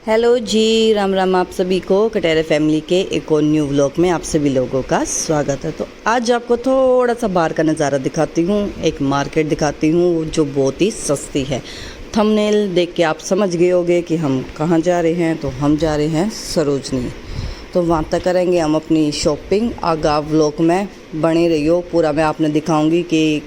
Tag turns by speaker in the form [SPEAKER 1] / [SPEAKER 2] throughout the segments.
[SPEAKER 1] Hello जी, राम राम आप सभी को कटेरे फैमिली के एक और न्यू व्लॉग में आप सभी लोगों का स्वागत है। तो आज आपको थोड़ा सा बाहर का नज़ारा दिखाती हूँ, एक मार्केट दिखाती हूँ जो बहुत ही सस्ती है। थंबनेल देख के आप समझ गए होंगे कि हम कहाँ जा रहे हैं। तो हम जा रहे हैं सरोजनी, तो वहाँ तक करेंगे हम अपनी शॉपिंग। आगा व्लॉग में बने रहियो, पूरा मैं आपने दिखाऊँगी कि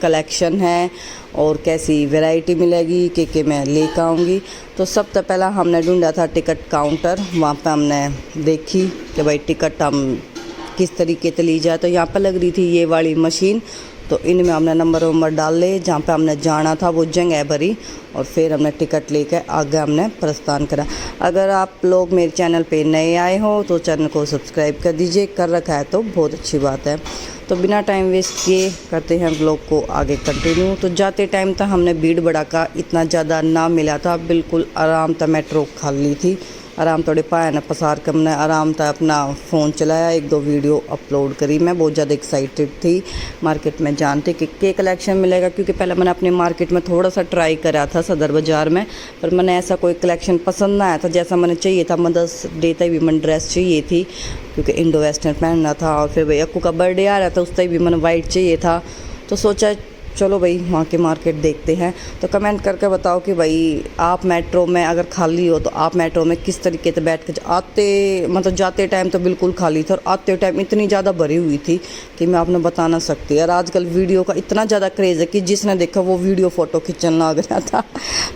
[SPEAKER 1] कलेक्शन है और कैसी वैरायटी मिलेगी के मैं लेकर आऊँगी। तो सबसे पहला हमने ढूंढा था टिकट काउंटर, वहाँ पे हमने देखी कि भाई टिकट हम किस तरीके से ली जाए। तो यहाँ पर लग रही थी ये वाली मशीन, तो इनमें हमने नंबर डाल ले, जहाँ पे हमने जाना था वो जगह भरी और फिर हमने टिकट लेकर आगे हमने प्रस्थान करा। अगर आप लोग मेरे चैनल पे नए आए हो तो चैनल को सब्सक्राइब कर दीजिए, कर रखा है तो बहुत अच्छी बात है। तो बिना टाइम वेस्ट किए करते हैं व्लॉग को आगे कंटिन्यू। तो जाते टाइम तक हमने भीड़ भड़ाका इतना ज़्यादा ना मिला था, बिल्कुल आराम था, मेट्रो खाली थी, आराम थोड़े पाया न पसार कर हमने आराम था अपना फ़ोन चलाया, एक दो वीडियो अपलोड करी। मैं बहुत ज़्यादा एक्साइटेड थी मार्केट में जानते कि कलेक्शन मिलेगा, क्योंकि पहले मैंने अपने मार्केट में थोड़ा सा ट्राई करा था सदर बाज़ार में, पर मैंने ऐसा कोई कलेक्शन पसंद ना आया था जैसा मैंने चाहिए था। मदर्स डे तक भी मैंने ड्रेस चाहिए थी क्योंकि इंडो वेस्टर्न पहनना था, और फिर भाई अक्कू का बर्थडे आ रहा था, उस तक भी मैंने वाइट चाहिए था। तो सोचा चलो भाई वहाँ के मार्केट देखते हैं। तो कमेंट करके बताओ कि भाई आप मेट्रो में अगर खाली हो तो आप मेट्रो में किस तरीके से बैठ कर मतलब जाते टाइम तो बिल्कुल खाली था और आते टाइम इतनी ज़्यादा भरी हुई थी कि मैं आपने बता ना सकती। और आजकल वीडियो का इतना ज़्यादा क्रेज़ है कि जिसने देखा वो वीडियो फ़ोटो खींचने लग रहा था।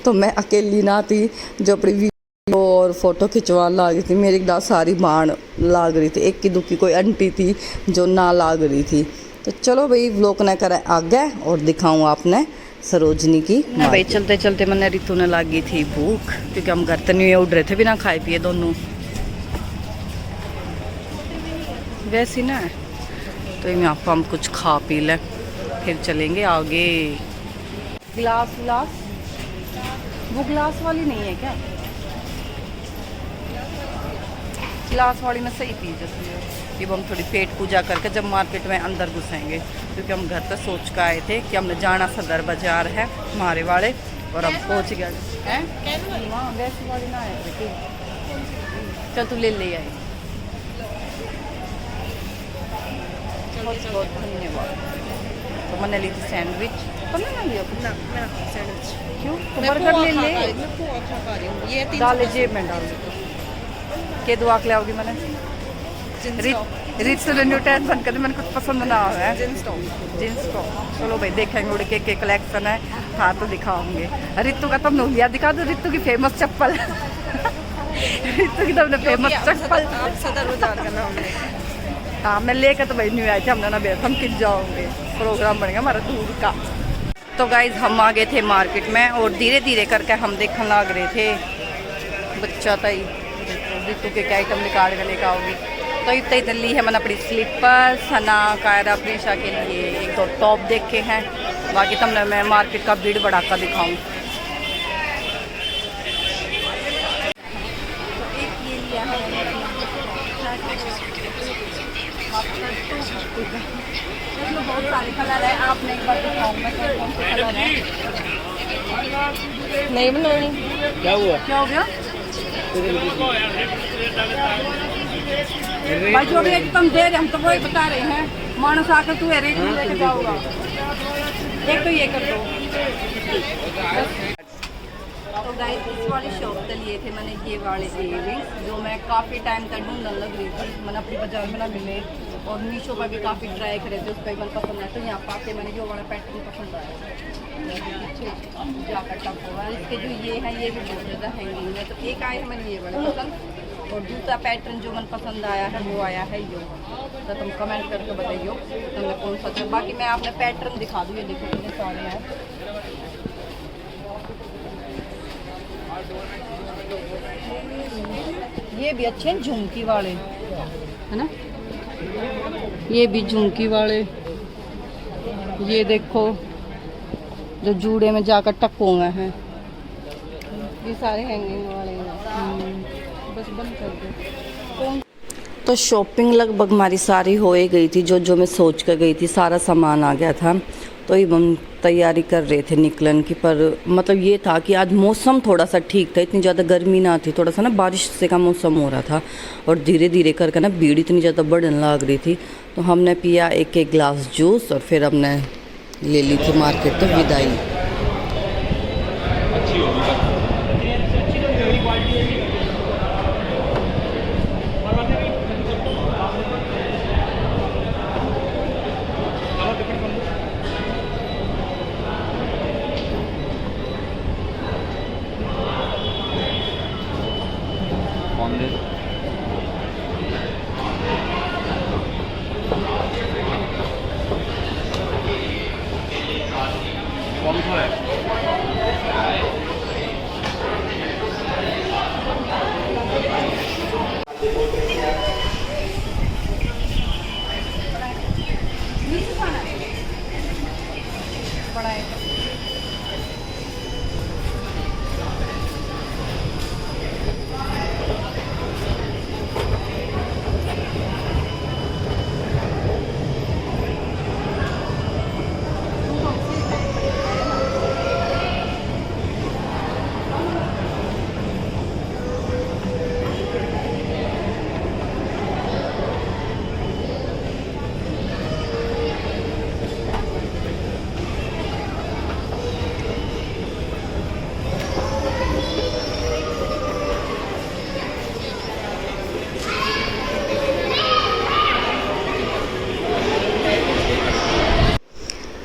[SPEAKER 1] तो मैं अकेली ना थी जो अपनी वीडियो और फ़ोटो खिंचवाने लगी थी, मेरी दाद सारी बाण लाग रही थी, एक की दुखी कोई आंटी थी जो ना लाग रही थी। तो चलो भाई व्लॉग न करें आगे और दिखाऊँ आपने सरोजनी की। भाई चलते चलते मैंने रितु ने लगी थी भूख, क्योंकि हम घर तो नहीं उड़ रहे थे बिना खाए पिए दोनों वैसी ना। तो यहाँ पर हम कुछ खा पी लें फिर चलेंगे आगे। गिलास वो गिलास वाली नहीं है क्या? गिलास वाली में सही पी जाती है। अब हम थोड़ी पेट पूजा करके जब मार्केट में अंदर घुसेंगे, क्योंकि हम घर तक सोच कर आए थे कि हमने जाना सदर बाजार है हमारे वाले, और हम पहुँच गए हैं। हाँ वैसी वाली ना है, चल तू ले आई। बहुत बहुत धन्यवाद। तो मैंने ली थी सैंडविच, तो ना लिया सैंडविच क्यों? तो बर्गर ले ले, डाले जेब में डाल के दुआ के लाओगी। मैंने रिच न्यू टेंशन कर, मैंने कुछ पसंद ना आ रहा है। जींस टॉप चलो भाई देखेंगे, उड़ के कलेक्शन है। हाँ तो दिखाऊंगे। रितु का तुमने लिया, दिखा दो रितु की फेमस चप्पल। रितु की तुमने फेमस चप्पल सदर बाजार का नाम है। हाँ मैं लेकर तो भाई नहीं आए थे, हमने ना बेर हम किस जाओगे, प्रोग्राम बनेगा हमारा दूर का। तो गाइज हम आ गए थे मार्केट में और धीरे धीरे करके हम देखने लग रहे थे। बच्चा तई रितु के क्या आइटम निकाल कर लेकर आओगी। तो इतना ली है मैंने अपनी स्लीपर, सना कायरा प्रीशा के लिए एक दो टॉप देखे हैं। बाकी तुमने मैं मार्केट का भीड़ बढ़ाकर दिखाऊँ। तो एक ये लिया है, बहुत सारे कलर है, आपने एक बार दिखाऊंगा कौन से कलर है। नहीं बनानी क्या हुआ? क्या हो गया भाई? जो रेट तुम दे रहे हम तो वही बता रहे हैं। मानस आकर तू रेट लेके जाओगा। एक तो ये कर दो। तो गाइस इस वाली शॉप से लिए थे मैंने ये वाले इयररिंग्स, जो मैं काफ़ी टाइम तक ढूंढने लग रही थी, मैंने अपनी बाजार में ना मिले और मीशो पर भी काफ़ी ट्राई करे थे, उस पर मन पसंद आया। तो यहाँ पाके मैंने जो वाला पैटर्न पसंद आया जाकर टप होगा। इसके जो ये हैं ये भी बहुत ज़्यादा हैंगिंग है। तो एक आए हैं मैंने ये वाले पसंद, और दूसरा पैटर्न जो मन पसंद आया है वो आया है ये। तो तुम कमेंट करके बताइए तुमने कौन सा था। बाकी मैं आपने पैटर्न दिखा दूँ, ये देखो कितने सारे हैं। ये भी अच्छे हैं झुमकी वाले, है ना? ये भी झुमकी वाले, ये देखो जो जूड़े में जाकर टक हुए हैं, ये सारे हैंगिंग वाले हैं। बस बंद कर दो। तो शॉपिंग लगभग हमारी सारी हो ही गई थी, जो मैं सोच कर गई थी सारा सामान आ गया था। तो ये हम तैयारी कर रहे थे निकलन की, पर मतलब ये था कि आज मौसम थोड़ा सा ठीक था, इतनी ज़्यादा गर्मी ना थी, थोड़ा सा ना बारिश से का मौसम हो रहा था और धीरे धीरे करके ना भीड़ इतनी ज़्यादा बढ़ने लग रही थी। तो हमने पिया एक एक गिलास जूस और फिर हमने ले ली थी मार्केट तो विदाई।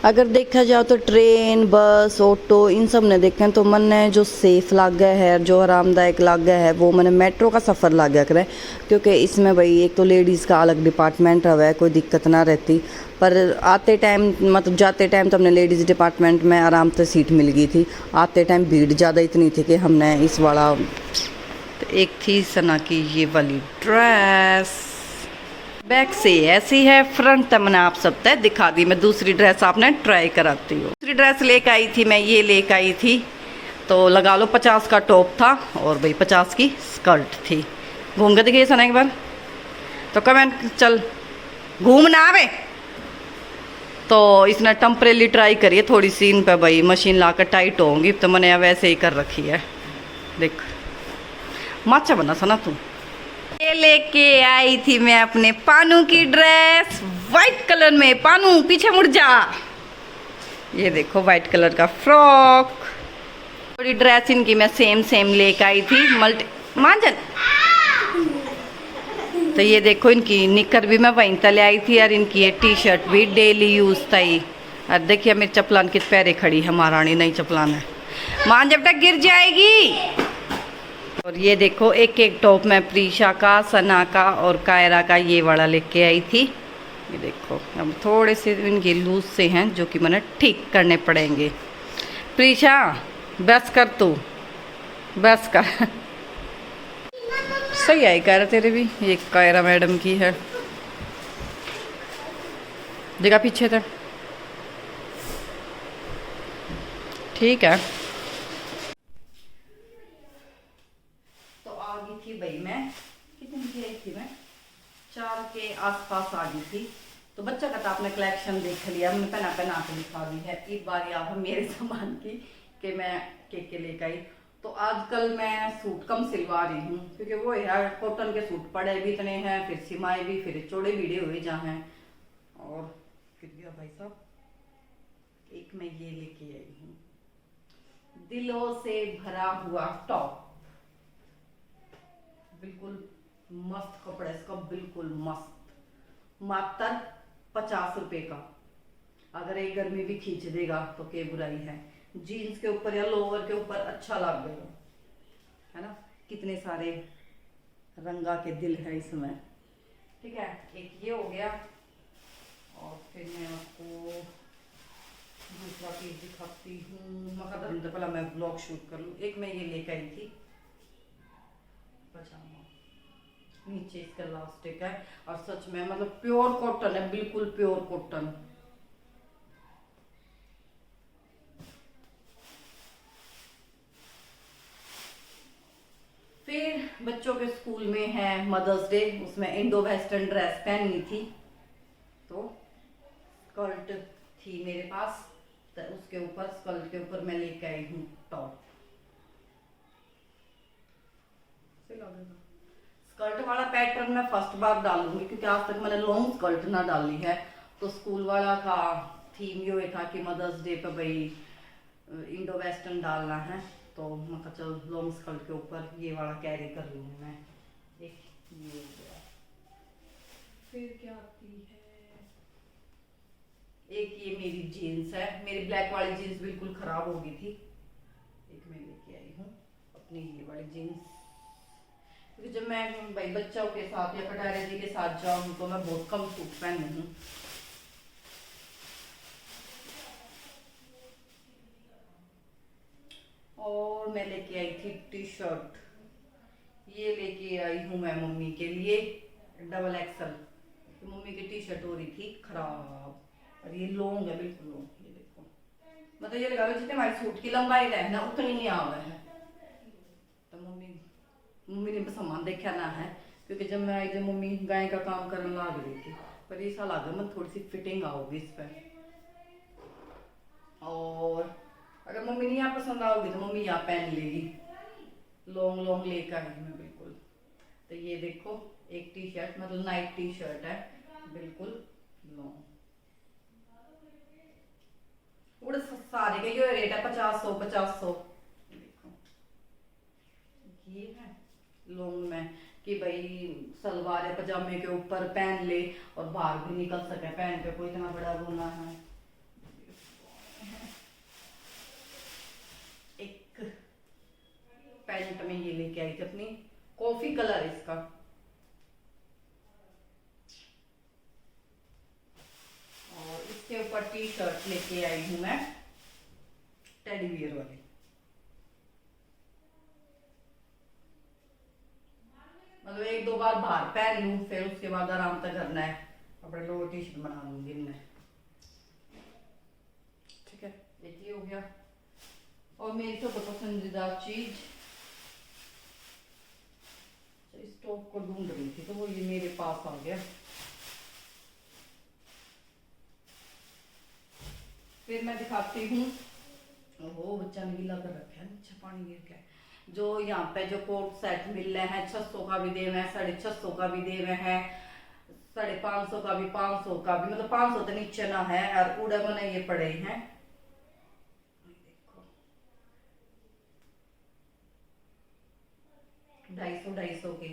[SPEAKER 1] अगर देखा जाओ तो ट्रेन बस ऑटो इन सब ने देखें तो मैंने जो सेफ लग गया है, जो आरामदायक लग गया है, वो मैंने मेट्रो का सफ़र लग गया करे, क्योंकि इसमें भाई एक तो लेडीज़ का अलग डिपार्टमेंट है, कोई दिक्कत ना रहती। पर आते टाइम मतलब जाते टाइम तो हमने लेडीज़ डिपार्टमेंट में आराम से सीट मिल गई थी। आते टाइम भीड़ ज़्यादा इतनी थी कि हमने इस वाला तो एक थी सना की ये वाली ड्रेस, बैक से ऐसी है, फ्रंट तक मैंने आप सब तक दिखा दी। मैं दूसरी ड्रेस आपने ट्राई कराती हूँ। दूसरी ड्रेस लेकर आई थी मैं, ये लेकर आई थी तो लगा लो 50 का टॉप था और भाई 50 की स्कर्ट थी। घूम के दिखिए सना एक बार तो कमेंट चल घूमना आवे। तो इसने टेम्परेली ट्राई करिए थोड़ी सी इन पे, भाई मशीन ला कर टाइट होंगी तो मैंने वैसे ही कर रखी है। देख माचा बना सना तू। ये लेके आई थी मैं अपने पानू की ड्रेस वाइट कलर में। पानू पीछे मुड़ जा। ये देखो वाइट कलर का फ्रॉक। थोड़ी ड्रेस इनकी मैं सेम लेके आई थी मल्टी मांजन। तो ये देखो इनकी निकर भी मैं वहीं तले आई थी और इनकी ये टी शर्ट भी डेली यूज था ही। और देखिए मेरी चप्पलान कित पैरे खड़ी है, महारानी नई चप्पलान है। मान जब तक गिर जाएगी। और ये देखो एक एक टॉप में प्रीशा का, सना का और कायरा का ये वाला लेके आई थी। ये देखो अब थोड़े से इनके लूज से हैं जो कि मैंने ठीक करने पड़ेंगे। प्रीशा बस कर, तू बस कर। सही आई कायरा तेरे भी। ये कायरा मैडम की है, देखा पीछे तक ठीक है। थी भाई मैं कितनी की आई थी, मैं 4 के आसपास आ गई थी। तो बच्चा का तो आपने कलेक्शन देख लिया, मैंने पहना के दिखा दी है। एक बार आप मेरे सामान की कि मैं के लेकर आई। तो आजकल मैं सूट कम सिलवा रही हूँ क्योंकि वो है कॉटन के सूट पड़े भी इतने हैं, फिर सिमाए भी, फिर चौड़े बीड़े हुए जहाँ हैं। और फिर गया भाई साहब एक मैं ये लेके आई हूँ दिलों से भरा हुआ टॉप, बिल्कुल मस्त कपड़ा इसका, बिल्कुल मस्त, मात्र 50 रुपए का। अगर एक गर्मी भी खींच देगा तो क्या बुराई है। जीन्स के ऊपर या लोअर के ऊपर अच्छा लग गया है ना। कितने सारे रंगा के दिल है इसमें। ठीक है, एक ये हो गया और फिर मैं आपको दूसरा पीस दिखाती हूँ। पहला मैं ब्लॉग शूट कर लूँ। एक मैं ये लेकर आई थी पजामा, नीचे इसका इलास्टिक है और सच में मतलब प्योर कॉटन है, बिल्कुल प्योर कॉटन। फिर बच्चों के स्कूल में है मदर्स डे, उसमें इंडो वेस्टर्न ड्रेस पहननी थी तो स्कर्ट थी मेरे पास उसके ऊपर स्कर्ट के ऊपर मैं लेके आई हूँ टॉप। स्कर्ट वाला पैटर्न मैं फर्स्ट बार डालूंगी क्योंकि आज तक मैंने लॉन्ग स्कर्ट ना डाली है। तो स्कूल वाला का थीम ये था कि मदर्स डे पे भाई इंडो वेस्टर्न डालना है, तो मैं कहा चल लॉन्ग स्कर्ट के ऊपर ये वाला कैरी कर लूँगी मैं। एक ये हो गया, फिर क्या आती है, एक ये मेरी जीन्स है, मेरी ब्लैक वाली जीन्स बिल्कुल खराब हो गई थी, एक मैं लेके आई हूँ अपनी ये वाली जीन्स, क्योंकि जब मैं भाई बच्चों के साथ या कटारे जी के साथ जाऊँ तो मैं बहुत कम सूट पहनती हूँ। और मैं लेके आई थी टी शर्ट, ये लेके आई हूँ मैं मम्मी के लिए डबल एक्सल। तो मम्मी की टी शर्ट हो रही थी खराब, और ये लॉन्ग है बिल्कुल लॉन्ग, ये देखो मतलब ये लगा लो जितने हमारे सूट की लंबाई है ना उतनी नहीं आ रहा है। तो मम्मी ने सामान देखा ना है, क्योंकि जब मैं आई जब मम्मी गाय का काम करने लग रही थी, पर ऐसा लगा मैं थोड़ी सी फिटिंग आओगी इस पर। और अगर मम्मी नहीं यहाँ पसंद आओगी तो मम्मी यहाँ पहन लेगी, लॉन्ग लॉन्ग लेकर आई मैं बिल्कुल। तो ये देखो एक टी शर्ट मतलब नाइट टी शर्ट है बिल्कुल लॉन्ग, उड़ सारे का ये रेट है 50-100 देखो। ये है लॉन्ग में कि भाई सलवार या पजामे के ऊपर पहन ले और बाहर भी निकल सके पहन के, कोई इतना बड़ा गुना है। एक पैंट में ये लेके आई थी अपनी, कॉफी कलर इसका, और इसके ऊपर टी शर्ट लेके आई हूं मैं टेडी बियर वाली। मतलब 1-2 बार बाहर पहन लूं फिर उसके बाद आराम से करना है, अपने लोअर टी शर्ट बना लूंगी मैं। ठीक है, एक ये हो गया। और मेरी सबसे पसंदीदा चीज, इस टॉप को ढूंढ रही थी तो वो ये मेरे पास आ गया। फिर मैं दिखाती हूँ, ओहो बच्चा ने गीला कर रखा है, नीचे पानी गिर गया। जो यहाँ पे जो कोट सेट मिल रहे हैं 600 का भी दे रहे हैं, 650 का भी दे रहे हैं, 550 का भी, 500 का भी, मतलब 500 तो नीचे ना है, और उड़े बने ये पड़े हैं। देखो 250 के,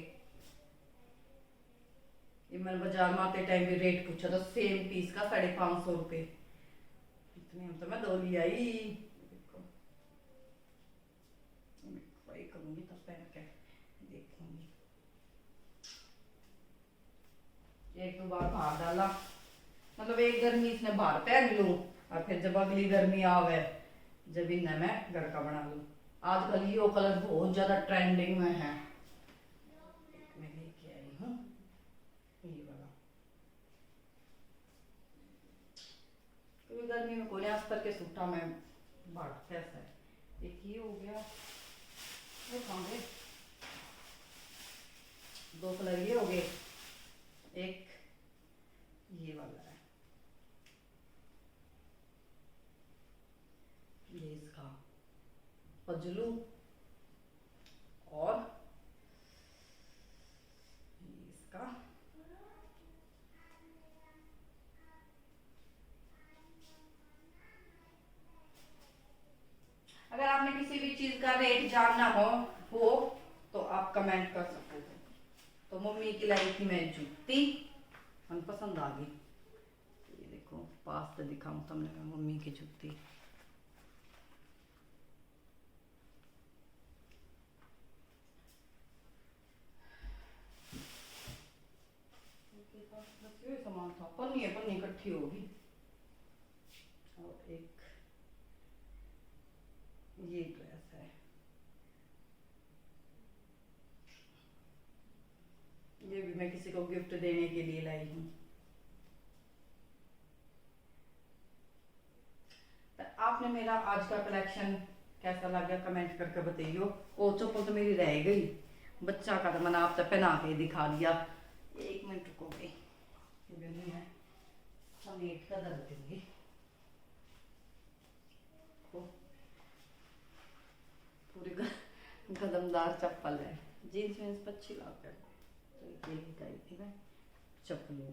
[SPEAKER 1] ये मैंने बाजार में आते टाइम भी रेट पूछा था, सेम पीस का 550 रुपये, इतने में तो मैं 2 ले आई। ट्राई करूंगी तब पहन के देखूंगी। 1-2 बार बाहर डाला, मतलब एक गर्मी इसने बाहर पहन लूं और फिर जब अगली गर्मी आवे जब इन्हें मैं घर का बना लूं। आजकल ये कलर बहुत ज्यादा ट्रेंडिंग में है, मैं लेके आई हूँ ये वाला, क्योंकि गर्मी में कोई अस्तर के सूटा में बाट कैसा है। एक ये हो गया, वो कहाँ गए, 2 कलर ये हो गए, एक ये वाला है, ये इसका पजलू, और ये इसका अगर आपने किसी भी चीज का रेट जानना हो तो आप कमेंट कर सकते हो। तो मम्मी की लाई थी मैं जूती, हम पसंद आ गई, ये देखो पास से दिखाऊं तुमने, मैं मम्मी की जूती, बस ये सामान था, पन्नी है, पन्नी इकट्ठी होगी। और एक ये ड्रेस है, ये भी मैं किसी को गिफ्ट देने के लिए लाई हूँ। आपने मेरा आज का कलेक्शन कैसा लगा कमेंट करके बताइयो। ओ चप्पल तो मेरी रह गई, बच्चा का तो मैंने आप तक पहना के दिखा दिया। 1 मिनट रुकोगे, मैं समेट का दर्द दूंगी। कदमदार चप्पल है, जीन्स वीन्स अच्छी लाकर तो ये गई थी मैं चप्पलों।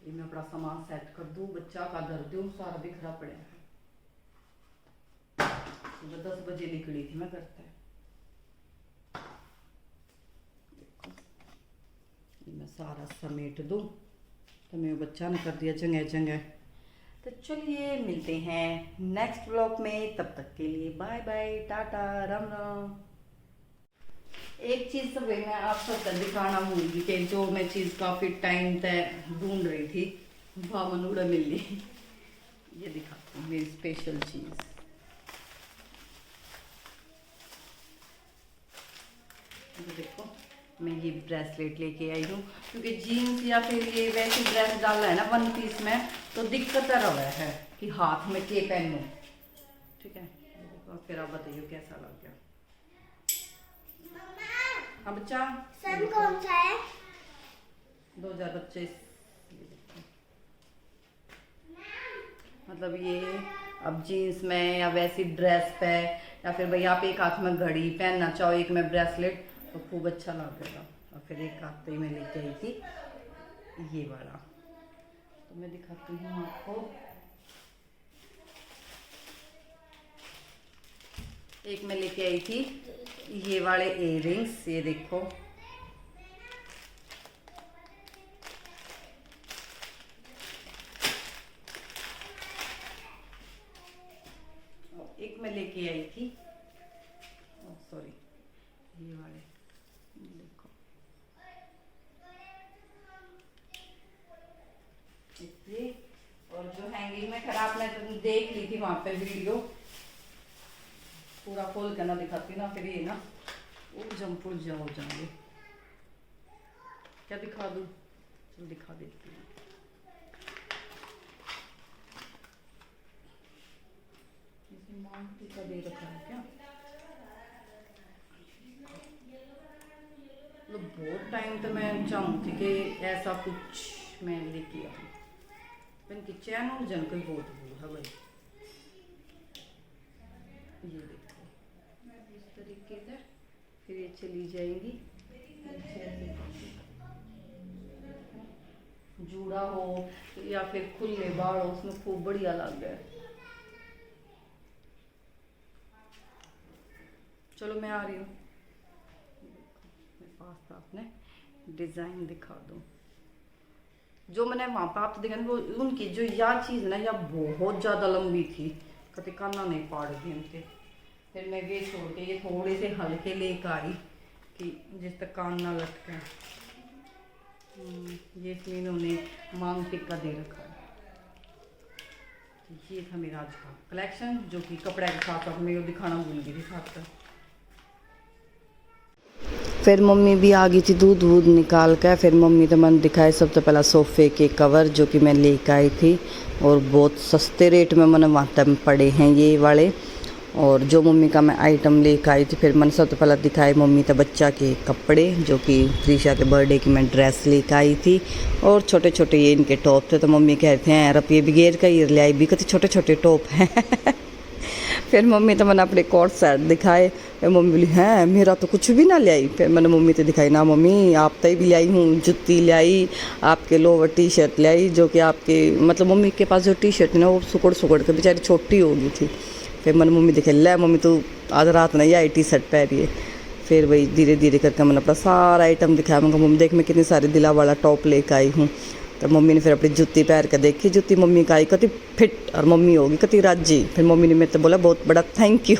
[SPEAKER 1] ये मैं अपना सामान सेट कर दूँ, बच्चा का धर दूँ, सारा बिखरा पड़े है। सुबह 10 बजे निकली थी मैं घर से। मैं सारा समेट दूँ तो मेरे बच्चा ने कर दिया जगह जगह। तो चलिए मिलते हैं नेक्स्ट व्लॉग में, तब तक के लिए बाय बाय, टाटा, राम राम। एक चीज़ तो भाई मैं आप सबको दिखाना भूल गई कि जो मैं चीज़ काफ़ी टाइम तक ढूंढ रही थी भावन उड़ा मिल ली। ये दिखाती हूँ मेरी स्पेशल चीज़। देखो मैं ये ब्रेसलेट लेके आई हूँ, क्योंकि जीन्स या फिर ये वैसी ड्रेस डालना है ना वन पीस में तो दिक्कत रहा है कि हाथ में के पहनूं। ठीक है, और फिर आप बताइए कैसा लग गया। हाँ बच्चा, सन कौन सा है? 2025। मतलब ये अब जीन्स में या वैसी ड्रेस पे या फिर भाई आप एक हाथ में घड़ी पहनना चाहो, एक में ब्रेसलेट, तो खूब अच्छा लगेगा। और फिर एक हाथ में लेके आई थी ये वाला, तो मैं दिखाती हूँ आपको। एक मैं लेके आई थी ये वाले इयररिंग्स, ये देखो। एक मैं लेके आई थी, सॉरी, ये वाले देखो, ये। और जो हैंगिंग में खराब मैं तो देख ली थी वहां पे वीडियो, पूरा खोल के ना दिखाती ना, फिर ये ना जमपुर जाओ जाएंगे। क्या दिखा दूँ? चलो दिखा देती हूँ। का दे रखा है क्या? तो बहुत टाइम तो मैं चाहूँगी कि ऐसा कुछ मैं लेके आऊँ, इनकी चैन और जन कोई बहुत दूर है भाई। ये देखो इस तरीके से, फिर ये चली जाएंगी जूड़ा हो या फिर खुले बाल हो, उसमें खूब बढ़िया लग गया। चलो मैं आ रही हूँ, पास था, अपने डिज़ाइन दिखा दूँ जो मैंने वहाँ पर आप देखा वो उनकी जो यार चीज़ ना या बहुत ज़्यादा लंबी थी, कभी काना नहीं पाड़ दी उनके। फिर मैं ये छोड़ के ये थोड़े से हल्के लेकर आई कि जिस तक कान ना लटके। ये इसमें इन्होंने मांग टिक्का दे रखा है। ये था मेरा आज का कलेक्शन, जो कि कपड़े के साथ साथ मैं दिखाना भूल गई थी साथ का। फिर मम्मी भी आ गई थी दूध वूध निकाल कर। फिर मम्मी तो मैंने दिखाए सबसे पहला सोफ़े के कवर जो कि मैं लेकर आई थी, और बहुत सस्ते रेट में मैंने वहाँ तक पड़े हैं ये वाले। और जो मम्मी का मैं आइटम लेकर आई थी, फिर मैंने सबसे पहला दिखाए मम्मी तो बच्चा के कपड़े, जो कि त्रिशा के बर्थडे की मैं ड्रेस लेकर आई थी। और छोटे छोटे ये इनके टॉप थे, तो मम्मी कहते हैं यार अब ये बिगेर का ये ले आई भी, कहते छोटे छोटे टॉप हैं। फिर मम्मी तो मैंने अपने कोट सेट दिखाए। फिर मम्मी बोली हैं मेरा तो कुछ भी ना ले आई। फिर मैंने मम्मी तो दिखाई ना मम्मी आप तय भी ले आई हूँ, जुत्ती ले आई, आपके लोवर टी शर्ट ले आई, जो कि आपके मतलब मम्मी के पास जो टी शर्ट थी ना वो सुकड़ सुकड़ के बेचारी छोटी हो गई थी। फिर मैंने मम्मी दिखाई ले मम्मी तो आज रात नहीं आई टी शर्ट पहनिए। फिर वही धीरे धीरे करके मैंने अपना सारा आइटम दिखाया। मैं मम्मी देख मैं कितनी सारी दिला वाला टॉप लेकर आई हूँ। तो मम्मी ने फिर अपनी जूती पहन कर देखी, जूती मम्मी का आई कति फिट, और मम्मी होगी कति राजी। फिर मम्मी ने मेरे तो बोला बहुत बड़ा थैंक यू,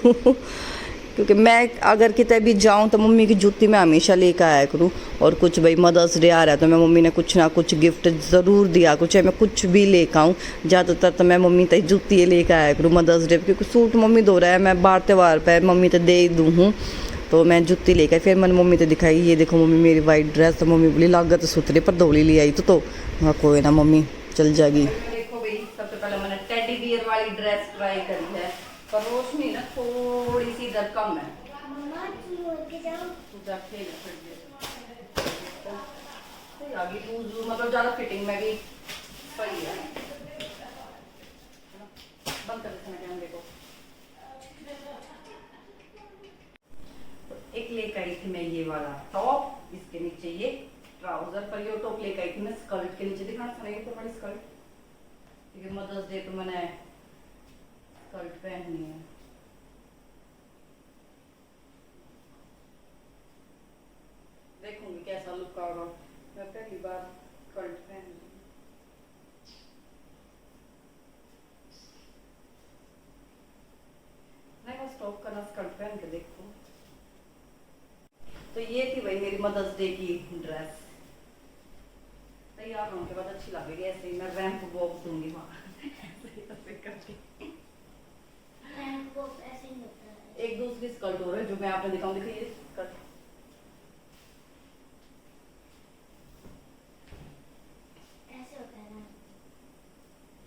[SPEAKER 1] क्योंकि मैं अगर कितने भी जाऊं तो मम्मी की जूती मैं हमेशा लेकर आया करूं। और कुछ भाई मदर्स डे आ रहा है तो मैं मम्मी ने कुछ ना कुछ गिफ्ट ज़रूर दिया, कुछ है मैं कुछ भी लेकर आऊँ, ज़्यादातर तो मैं मम्मी तक जूती लेकर आया करूँ मदर्स डे, क्योंकि सूट मम्मी धो रहा है, मैं बार त्यौहार पर मम्मी तो दे ही दूँ हूँ, तो मैं जूती लेकर। फिर मैंने मम्मी तो दिखाई, ये देखो मम्मी मेरी वाइट ड्रेस, तो मम्मी बोली लागत सुथरे पर धोली ले आई तो हाँ कोई ना मम्मी चल जाएगी। देखो भाई सबसे पहले मैंने टेडी बियर वाली ड्रेस ट्राई करी है, पर रोशनी ना थोड़ी सी इधर कम है। मतलब ज़्यादा फिटिंग में भी सही है। बंद कर देखो थी मैं ये वाला टॉप, इसके नीचे ये ट्राउजर। पर ये टॉप लेकर आई थी मैं स्कर्ट के नीचे, दिखाना था नहीं तो बड़ी स्कर्ट, क्योंकि मदर्स डे तो मैंने स्कर्ट पहननी है। देखूंगी कैसा लुक आएगा, मैं पहली बार स्कर्ट पहन रही हूँ। स्टॉप करना, स्कर्ट पहन के देखो। तो ये थी भाई मेरी मदर्स डे की ड्रेस। तैयार होने के बाद अच्छी लगेगी, ऐसे ही मैं रैंप वॉक दूंगी वहाँ ऐसे करके।
[SPEAKER 2] ऐसे ही होता है।
[SPEAKER 1] एक दूसरी स्कर्ट हो रहा है जो मैं आपने दिखाऊं, देखिए ये स्कर्ट
[SPEAKER 2] ऐसे होता है ना।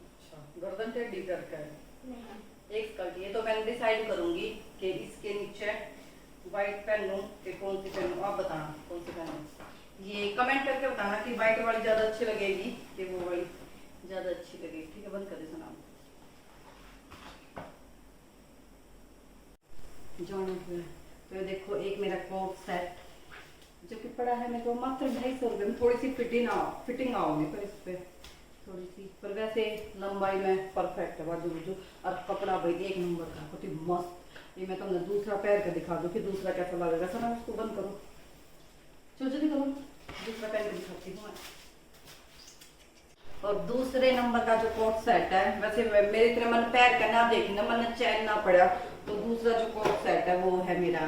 [SPEAKER 1] अच्छा, गर्दन टेढ़ी करके है।
[SPEAKER 2] नहीं,
[SPEAKER 1] एक स्कर्ट ये तो मैं डिसाइड करूंगी कि इसके नीचे व्हाइट पहनूं कि कौन सी पहनूं। आप बताना कौन सी पहनूं, ये कमेंट करके बताना कि व्हाइट वाली ज्यादा अच्छी लगेगी कि वो वाली ज्यादा अच्छी लगेगी। ठीक है, बंद कर दे सुना तो ये देखो एक मेरा कोट सेट जो कि पड़ा है मेरे को मात्र 250 रुपये में। थोड़ी सी फिटिंग आओगी पर इस पे थोड़ी सी, पर वैसे लंबाई में परफेक्ट है बाजू। और कपड़ा भाई एक नंबर का, बहुत ही मस्त। ये मैं तुमने दूसरा पैर का दिखा दूं कि दूसरा कैसा लगेगा। सर उसको बंद करो, चलो जल्दी करो, दूसरा पैर का दिखाती हूँ। और दूसरे नंबर का जो कोट सेट है, वैसे मेरे तरह मन पैर का ना देखी ना, मन चैन ना पड़ा, तो दूसरा जो कोट सेट है वो है मेरा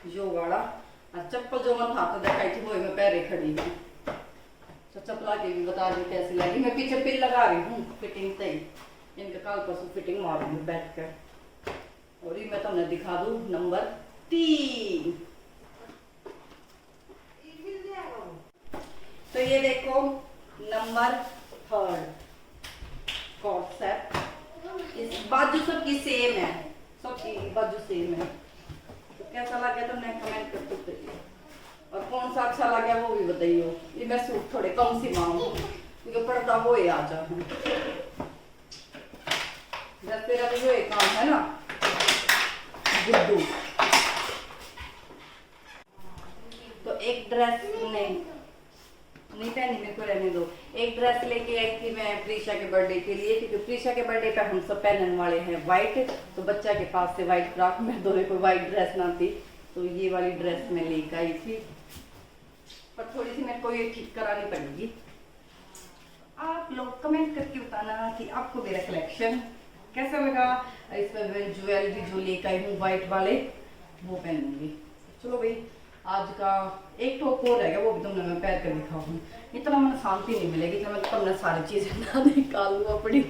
[SPEAKER 1] जो वाला। और चप्पल जो मैं था तो दिखाई थी वो मैं पैरे खड़ी थी, तो चप्पला के भी बता दी कैसी लगी। मैं पीछे पिन लगा रही हूँ फिटिंग से, इनका कल परसों फिटिंग मारूंगी बैठ कर। और ये मैं तुमने दिखा दूँ नंबर 3। तो ये देखो नंबर 3 कोट सेट। इस बाजू सबकी सेम है, सबकी बाजू सेम है। तो कैसा लगा तुमने कमेंट कर सकते हो, और कौन सा अच्छा लगा वो भी बताइयो। ये मैं सूट थोड़े कम सी मांगू क्योंकि पड़ता वो ही आ जाए। जब तेरा भी वो काम है ना गुड्डू, तो एक ड्रेस नहीं पहनी, मेरे को रहने दो। एक ड्रेस लेके आई थी मैं प्रीशा के बर्थडे के लिए, क्योंकि प्रीशा के बर्थडे पे हम सब पहनने वाले हैं व्हाइट। तो बच्चा के पास से व्हाइट फ्रॉक, मेरे दोनों को व्हाइट ड्रेस ना थी, तो ये वाली ड्रेस मैं लेकर आई थी। पर थोड़ी सी मेरे को ये ठीक करानी पड़ेगी। आप लोग कमेंट करके बताना कि आपको मेरा कलेक्शन कैसा लगा। इस पर मैं ज्वेलरी जो लेकर आई हूँ व्हाइट वाले वो पहनूंगी। चलो भाई, आज का एक टॉप और रहेगा, वो भी तुमने मैं पहन कर दिखाऊँ। इतना मुझे शांति नहीं मिलेगी कि मैं तुमने सारी चीजें ना निकालूँ अपनी।